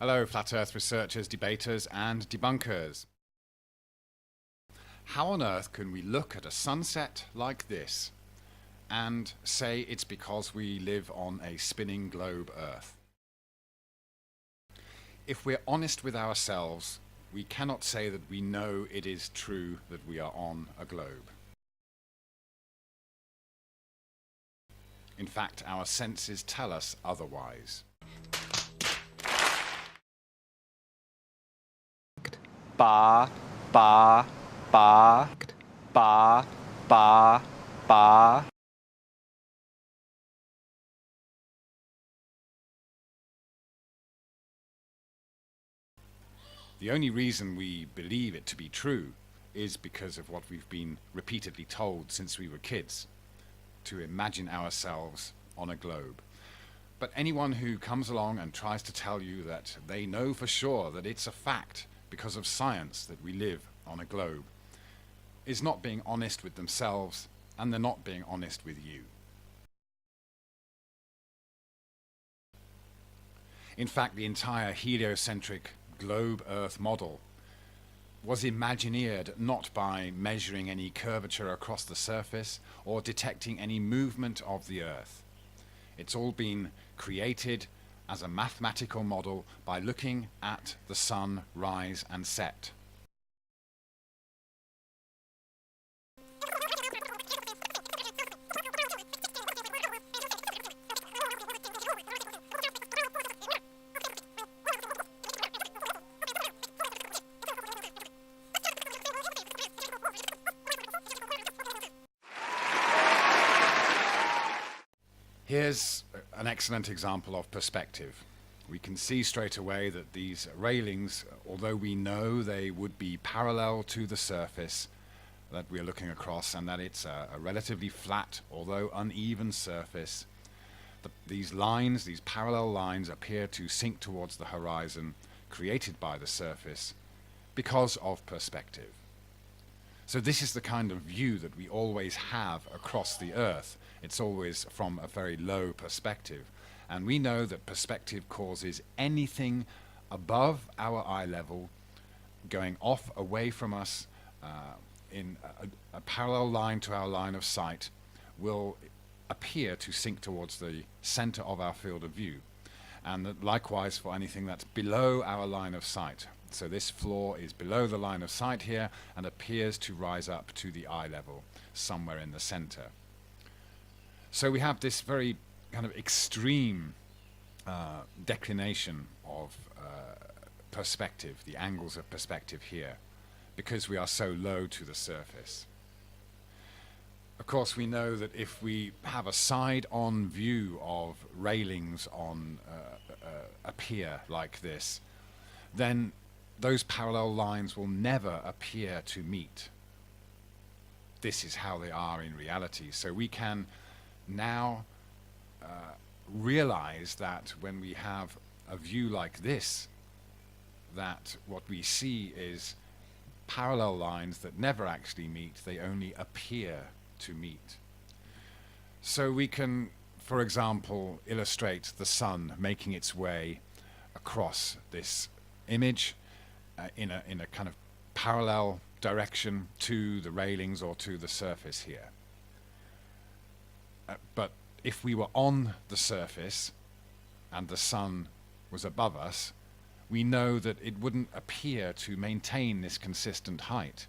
Hello, Flat Earth researchers, debaters, and debunkers. How on earth can we look at a sunset like this and say it's because we live on a spinning globe Earth? If we're honest with ourselves, we cannot say that we know it is true that we are on a globe. In fact, our senses tell us otherwise. Ba, ba, ba, ba, ba, ba. The only reason we believe it to be true is because of what we've been repeatedly told since we were kids, to imagine ourselves on a globe. But anyone who comes along and tries to tell you that they know for sure that it's a fact because of science that we live on a globe is not being honest with themselves, and they're not being honest with you. In fact, the entire heliocentric globe Earth model was imagineered not by measuring any curvature across the surface or detecting any movement of the Earth. It's all been created as a mathematical model by looking at the sun rise and set. Here's an excellent example of perspective. We can see straight away that these railings, although we know they would be parallel to the surface that we're looking across, and that it's a relatively flat, although uneven surface, these lines, these parallel lines, appear to sink towards the horizon created by the surface because of perspective. So this is the kind of view that we always have across the Earth. It's always from a very low perspective. And we know that perspective causes anything above our eye level going off away from us in a parallel line to our line of sight will appear to sink towards the center of our field of view. And that likewise for anything that's below our line of sight. So this floor is below the line of sight here and appears to rise up to the eye level somewhere in the center. So we have this very kind of extreme declination of perspective, the angles of perspective here, because we are so low to the surface. Of course, we know that if we have a side-on view of railings on a pier like this, then those parallel lines will never appear to meet. This is how they are in reality. So we can now realize that when we have a view like this, that what we see is parallel lines that never actually meet, they only appear to meet. So we can, for example, illustrate the sun making its way across this image in a kind of parallel direction to the railings or to the surface here. But if we were on the surface and the sun was above us, we know that it wouldn't appear to maintain this consistent height.